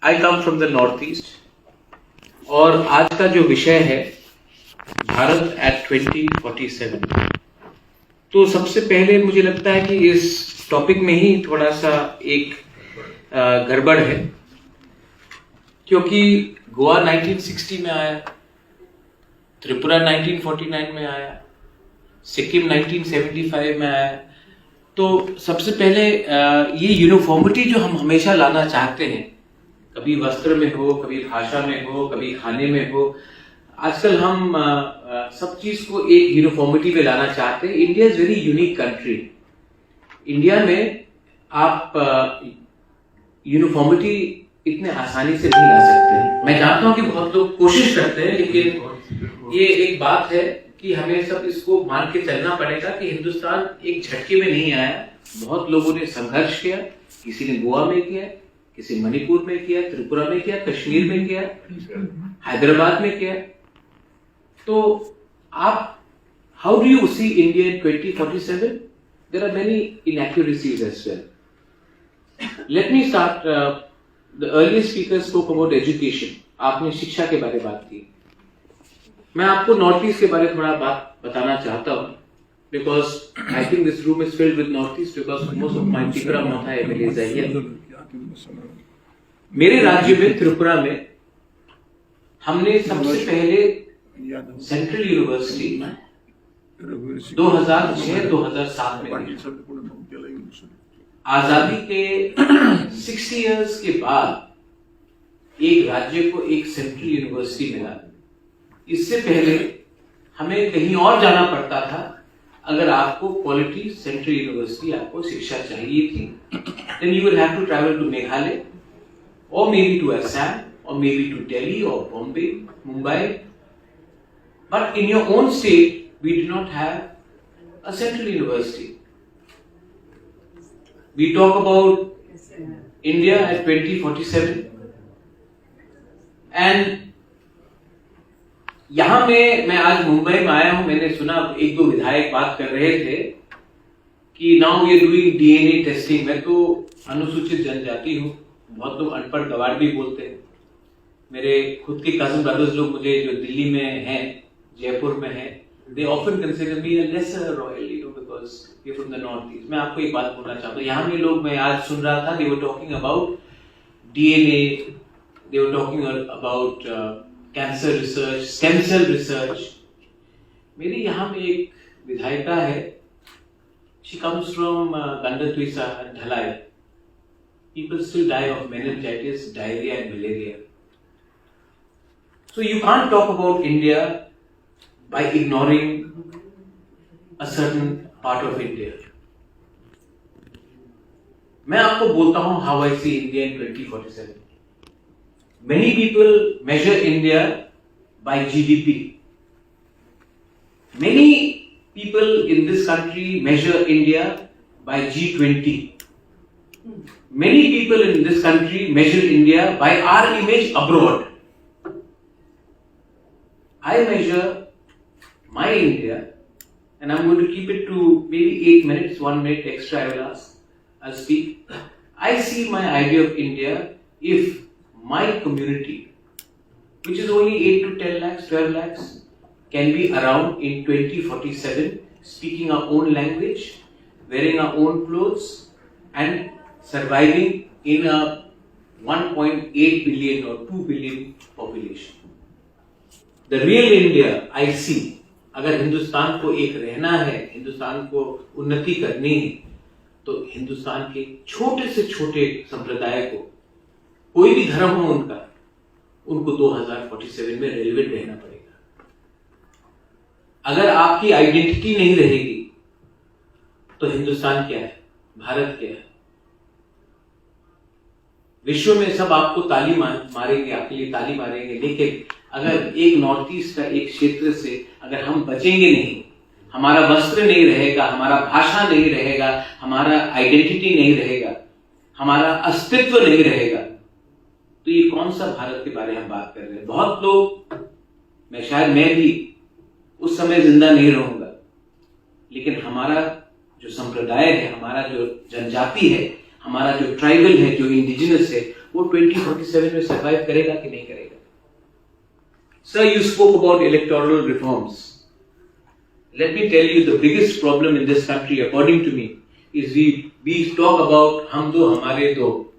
I come from the north east और आज का जो विषय है भारत एट 2047। तो सबसे पहले मुझे लगता है कि इस टॉपिक में ही थोड़ा सा एक गड़बड़ है, क्योंकि गोवा 1960 में आया, त्रिपुरा 1949 में आया, सिक्किम 1975 में आया। तो सबसे पहले ये यूनिफॉर्मिटी जो हम हमेशा लाना चाहते हैं, कभी वस्त्र में हो, कभी भाषा में हो, कभी खाने में हो, आजकल हम सब चीज को एक यूनिफॉर्मिटी में लाना चाहते हैं। India is very unique country. India में आप यूनिफॉर्मिटी इतने आसानी से नहीं ला सकते। मैं जानता हूं कि बहुत लोग कोशिश करते हैं, लेकिन ये एक बात है कि हमें सब इसको मान के चलना पड़ेगा कि हिंदुस्तान एक झटके में नहीं आया। बहुत लोगों ने संघर्ष किया, किसी ने गोवा में किया, किसी मणिपुर में किया, त्रिपुरा में किया, कश्मीर में किया, हैदराबाद में किया। तो आप how do you see India in 2047? There are many inaccuracies as well. Let me start. The earlier speaker spoke about education. आपने शिक्षा के बारे में बात की। मैं आपको नॉर्थ ईस्ट के बारे में थोड़ा बात बताना चाहता हूँ, because I think this room is filled with North East because most of my Tripura Matha MLAs are here. मेरे राज्य में त्रिपुरा में हमने सबसे पहले सेंट्रल यूनिवर्सिटी 2006-2007 में आजादी के 60 इयर्स के बाद एक राज्य को एक सेंट्रल यूनिवर्सिटी मिला। इससे पहले हमें कहीं और जाना पड़ता था अगर आपको क्वालिटी सेंट्रल यूनिवर्सिटी आपको शिक्षा चाहिए थी। then you will have to travel to Meghalaya or maybe to Assam or maybe to Delhi or Bombay, Mumbai. But in your own state, we do not have a central university. We talk about India at 2047, and यहां मैं आज मुंबई में आया हूं। मैंने सुना एक दो विधायक बात कर रहे थे कि now we are doing DNA testing. मैं तो अनुसूचित जनजाति हूं, बहुत लोग अनपढ़ गवार भी बोलते हैं। मेरे खुद के कजन ब्रदर्स लोग मुझे जो दिल्ली में हैं, जयपुर में हैं, they often consider me a lesser royal, because we're from the north east. मैं आपको एक बात बोलना चाहता हूँ। यहाँ में लोग, मैं आज सुन रहा था, they were talking about DNA, they were talking about cancer research, stem cell research. मेरी यहाँ में एक विधायिका है, she comes from Gandatwisa and Dhalai. People still die of meningitis, diarrhea and malaria. So you can't talk about India by ignoring a certain part of India. मैं आपको बोलता हूं how I see India in 2047. Many people measure India by GDP. Many people in this country measure India by G20. Many people in this country measure India by our image abroad. I measure my India, and I'm going to keep it to maybe 8 minutes, 1 minute extra I'll speak. I see my idea of India if my community, which is only 8 to 10 lakhs, 12 lakhs, can be around in 2047, speaking our own language, wearing our own clothes, and surviving in a 1.8 billion or 2 billion population. The real India I see, अगर हिंदुस्तान को एक रहना है, हिंदुस्तान को उन्नति करनी है, तो हिंदुस्तान के छोटे से छोटे संप्रदाय को, कोई भी धर्म हो उनका, उनको 2047 में रेलिवेंट रहना पड़ेगा। अगर आपकी आइडेंटिटी नहीं रहेगी तो हिंदुस्तान क्या है, भारत क्या है? विश्व में सब आपको ताली मारेंगे, आपके लिए ताली मारेंगे, लेकिन अगर एक नॉर्थ ईस्ट का एक क्षेत्र से अगर हम बचेंगे नहीं, हमारा वस्त्र नहीं रहेगा, हमारा भाषा नहीं रहेगा, हमारा आइडेंटिटी नहीं रहेगा, हमारा अस्तित्व नहीं रहेगा, तो ये कौन सा भारत के बारे में हम बात कर रहे हैं? बहुत लोग, मैं भी उस समय जिंदा नहीं रहूंगा, लेकिन हमारा जो संप्रदाय है, हमारा जो जनजाति है, हमारा जो ट्राइबल है, जो इंडिजिनस है, वो 2047 में सर्वाइव करेगा कि नहीं करेगा? Sir, you spoke about electoral reforms. Let me tell you, the biggest problem in this country, according to me, is we talk about हम दो हमारे दो,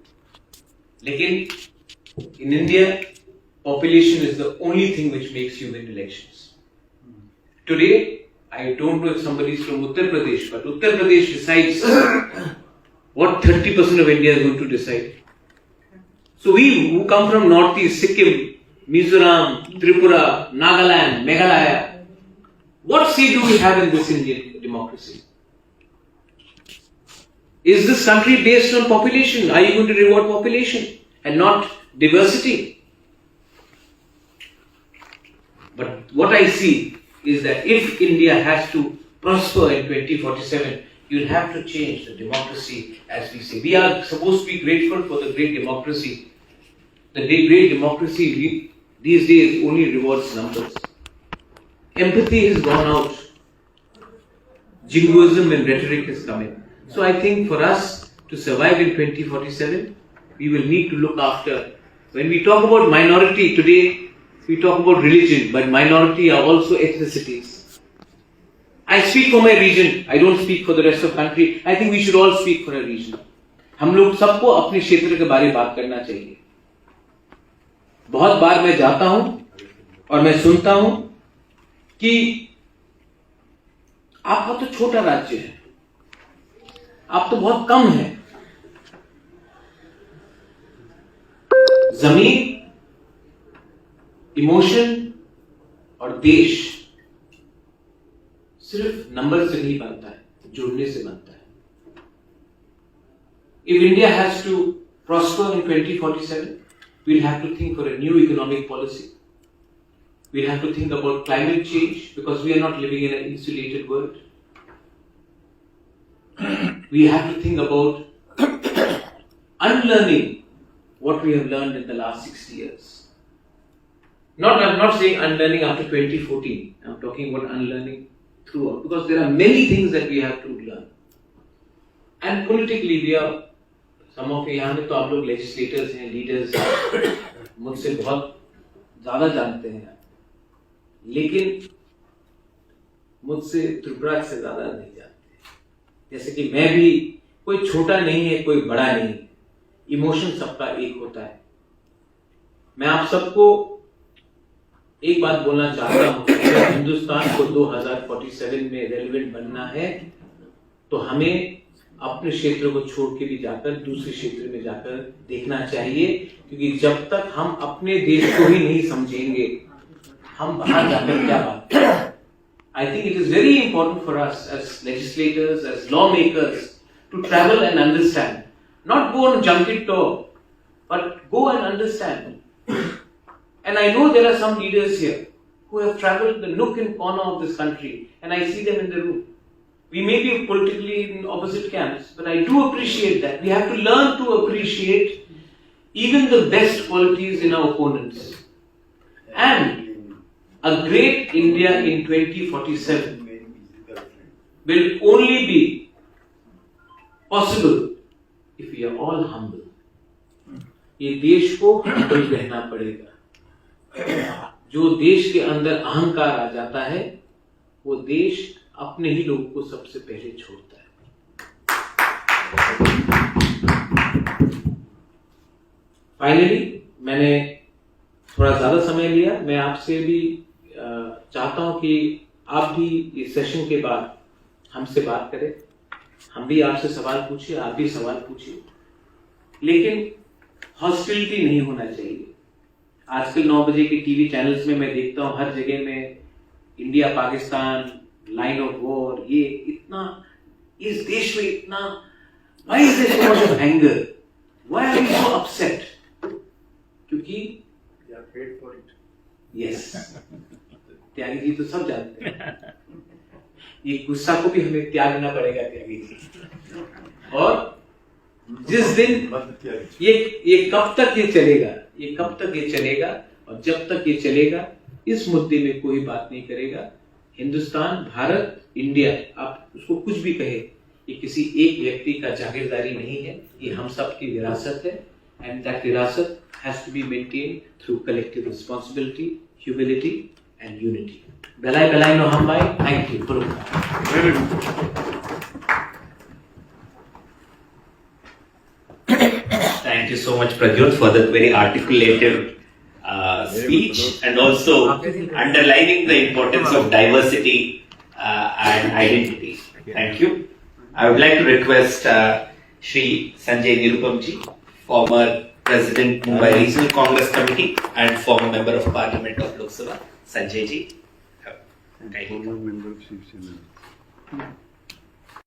लेकिन in India, population is the only thing which makes you win elections. Today, I don't know if somebody is from Uttar Pradesh, but Uttar Pradesh decides what 30% of India is going to decide. So we who come from Northeast, Sikkim, Mizoram, Tripura, Nagaland, Meghalaya, what say do we have in this Indian democracy? Is this country based on population? Are you going to reward population and not diversity? But what I see is that if India has to prosper in 2047, you'll have to change the democracy as we say. We are supposed to be grateful for the great democracy. The great democracy these days only rewards numbers. Empathy has gone out. Jingoism and rhetoric has come in. So I think for us to survive in 2047, we will need to look after. When we talk about minority today, we talk about religion, but minority are also ethnicities. I speak for my region. I don't speak for the rest of the country. I think we should all speak for a region. हम लोग सबको अपने क्षेत्र के बारे में बात करना चाहिए. बहुत बार मैं जाता हूं और मैं सुनता हूं कि आपका तो छोटा राज्य है, आप तो बहुत कम है. जमीन, इमोशन और देश सिर्फ नंबर से नहीं बनता है, जुड़ने से बनता है. If India has to prosper in 2047, we'll have to think for a new economic policy. We'll have to think about climate change because we are not living in an insulated world. We have to think about unlearning what we have learned in the last 60 years. I'm not saying unlearning after 2014. I'm talking about unlearning throughout because there are many things that we have to learn. And politically, we are some of यहाँ में तो आप लोग legislators हैं, leaders हैं, मुझसे बहुत ज़्यादा जानते हैं, लेकिन मुझसे त्रिपुरा से ज़्यादा नहीं जानते. जैसे कि मैं भी कोई छोटा नहीं है, कोई बड़ा नहीं है. इमोशन सबका एक होता है. मैं आप सबको एक बात बोलना चाहता हूं कि हिंदुस्तान को 2047 में रेलेवेंट बनना है तो हमें अपने क्षेत्र को छोड़ के भी जाकर दूसरे क्षेत्र में जाकर देखना चाहिए, क्योंकि जब तक हम अपने देश को ही नहीं समझेंगे हम बाहर जाकर क्या बात करेंगे. I think it is very important for us as legislators, as lawmakers to travel and understand. Not go on junket tour, but go and understand. And I know there are some leaders here who have traveled the nook and corner of this country, and I see them in the room. We may be politically in opposite camps, but I do appreciate that. We have to learn to appreciate even the best qualities in our opponents. And a great India in 2047 will only be possible if we are all humble. ये देश को humble रहना पड़ेगा. जो देश के अंदर अहंकार आ जाता है, वो देश अपने ही लोगों को सबसे पहले छोड़ता है. फाइनली मैंने थोड़ा ज्यादा समय लिया. मैं आपसे भी चाहता हूं कि आप भी इस सेशन के बाद हमसे बात करें. हम भी आपसे सवाल पूछिए, आप भी सवाल पूछिए, लेकिन हॉस्टिलिटी नहीं होना चाहिए. आजकल 9 बजे के टीवी चैनल्स में मैं देखता हूं हर जगह में India Pakistan line of war. ये इतना इस देश में इतना why is there so much of anger? Why are we so upset? क्योंकि they are paid for it. Yes. Tyagi ji तो सब जानते हैं. ये गुस्सा को भी हमें त्यागना पड़ेगा त्यागी जी. और जिस दिन ये कब तक ये चलेगा, ये कब तक ये चलेगा, और जब तक ये चलेगा इस मुद्दे में कोई बात नहीं करेगा. हिंदुस्तान, भारत, इंडिया, आप उसको कुछ भी कहे, ये किसी एक व्यक्ति का जागीरदारी नहीं है. ये हम सब की विरासत है. and that virasat has to be maintained through collective responsibility, humility, and unity. Belai belai no hambai. Thank you. Very good. Thank you so much, Pradyut, for that very articulative speech and also underlining the importance of diversity and identity. Thank you. I would like to request Shri Sanjay Nirupamji, former President Mumbai Regional Congress Committee and former Member of Parliament of Lok Sabha. Sanjay ji. Former member of Shiv Sena.